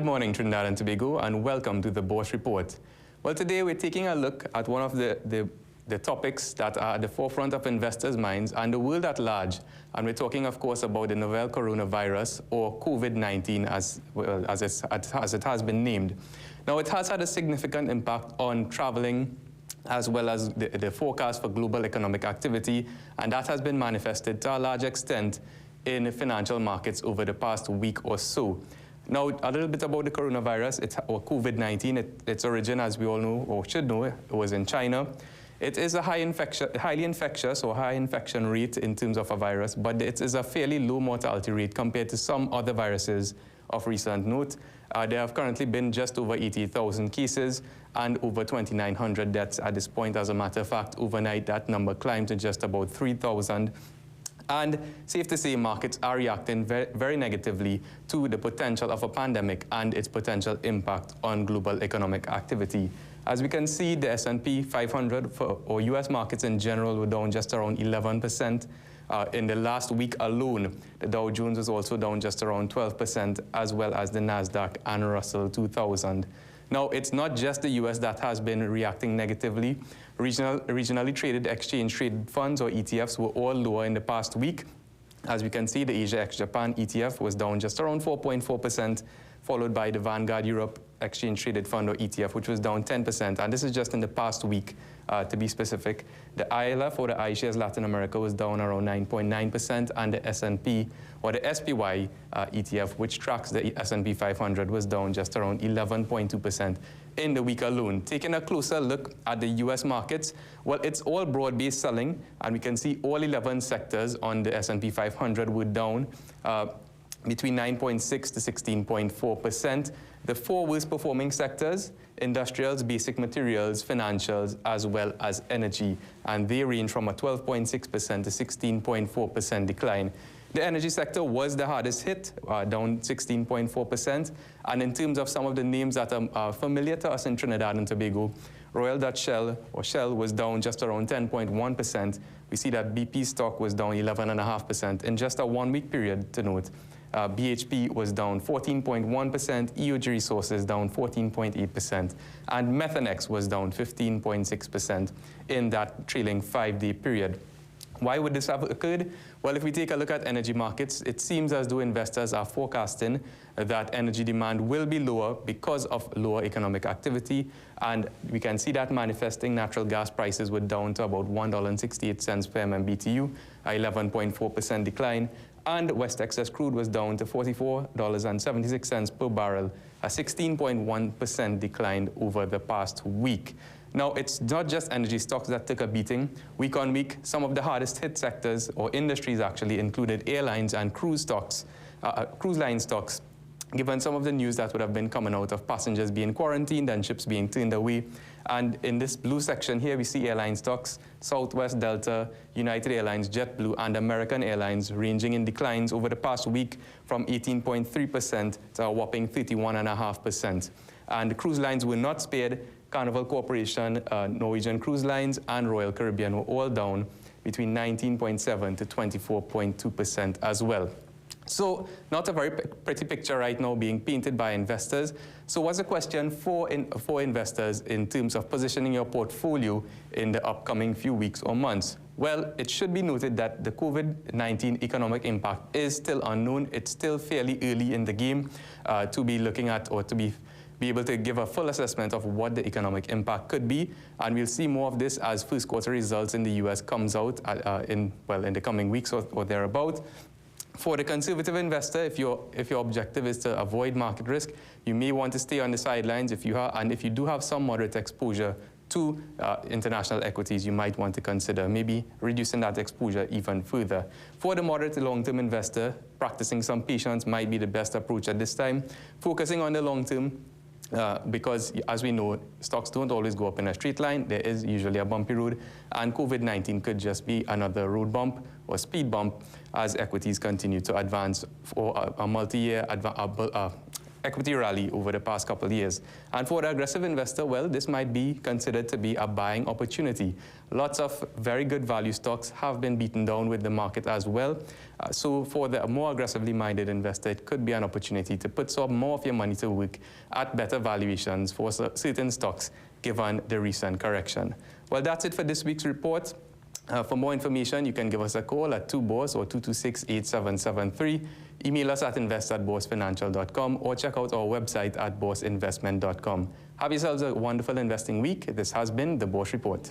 Good morning, Trinidad and Tobago, and welcome to the Bourse Report. Well, today we're taking a look at one of the topics that are at the forefront of investors' minds and the world at large. And we're talking, of course, about the novel coronavirus, or COVID-19, as it has been named. Now, it has had a significant impact on traveling, as well as the forecast for global economic activity, and that has been manifested to a large extent in the financial markets over the past week or so. Now, a little bit about the coronavirus, or COVID-19. Its origin, as we all know, or should know, it was in China. It is a highly infectious or high infection rate in terms of a virus, but it is a fairly low mortality rate compared to some other viruses of recent note. There have currently been just over 80,000 cases and over 2,900 deaths at this point. As a matter of fact, overnight that number climbed to just about 3,000. And safe to say, markets are reacting very negatively to the potential of a pandemic and its potential impact on global economic activity. As we can see, the S&P 500 or U.S. markets in general were down just around 11%. In the last week alone, the Dow Jones was also down just around 12%, as well as the Nasdaq and Russell 2000. Now, it's not just the U.S. that has been reacting negatively. Regionally traded exchange-traded funds, or ETFs, were all lower in the past week. As we can see, the Asia ex-Japan ETF was down just around 4.4%, followed by the Vanguard Europe Exchange-Traded Fund, or ETF, which was down 10%. And this is just in the past week, to be specific. The ILF, or the iShares Latin America, was down around 9.9%, and the S&P, or the SPY ETF, which tracks the S&P 500, was down just around 11.2% in the week alone. Taking a closer look at the U.S. markets, well, it's all broad-based selling, and we can see all 11 sectors on the S&P 500 were down between 9.6 to 16.4%. The four worst performing sectors: industrials, basic materials, financials, as well as energy, and they range from a 12.6% to 16.4% decline. The energy sector was the hardest hit, down 16.4%. And in terms of some of the names that are familiar to us in Trinidad and Tobago, Royal Dutch Shell, or Shell, was down just around 10.1%. We see that BP stock was down 11.5% in just a one-week period, to note. BHP was down 14.1%, EOG Resources down 14.8%, and Methanex was down 15.6% in that trailing 5-day period. Why would this have occurred? Well, if we take a look at energy markets, it seems as though investors are forecasting that energy demand will be lower because of lower economic activity, and we can see that manifesting. Natural gas prices were down to about $1.68 per MMBTU, a 11.4% decline, and West Texas crude was down to $44.76 per barrel, a 16.1% decline over the past week. Now, it's not just energy stocks that took a beating. Week on week, some of the hardest hit sectors, or industries actually, included airlines and cruise line stocks, given some of the news that would have been coming out of passengers being quarantined and ships being turned away. And in this blue section here, we see airline stocks: Southwest, Delta, United Airlines, JetBlue, and American Airlines, ranging in declines over the past week from 18.3% to a whopping 31.5%. And the cruise lines were not spared. Carnival Corporation, Norwegian Cruise Lines, and Royal Caribbean were all down between 19.7% to 24.2% as well. So, not a very pretty picture right now being painted by investors. So what's the question for investors in terms of positioning your portfolio in the upcoming few weeks or months? Well, it should be noted that the COVID-19 economic impact is still unknown. It's still fairly early in the game to be looking at, or to be able to give a full assessment of what the economic impact could be. And we'll see more of this as first quarter results in the U.S. comes out in the coming weeks or thereabout. For the conservative investor, if your objective is to avoid market risk, you may want to stay on the sidelines. If you do have some moderate exposure to international equities, you might want to consider maybe reducing that exposure even further. For the moderate to long-term investor, practicing some patience might be the best approach at this time, focusing on the long term. Because, as we know, stocks don't always go up in a straight line. There is usually a bumpy road, and COVID-19 could just be another road bump or speed bump as equities continue to advance for a multi-year equity rally over the past couple of years. And for the aggressive investor, well, this might be considered to be a buying opportunity. Lots of very good value stocks have been beaten down with the market as well. So for the more aggressively minded investor, it could be an opportunity to put some more of your money to work at better valuations for certain stocks, given the recent correction. Well, that's it for this week's report. For more information, you can give us a call at 2-BORSE or 226-8773. Email us at invest@boursefinancial.com or check out our website at bourseinvestment.com. Have yourselves a wonderful investing week. This has been the Bourse Report.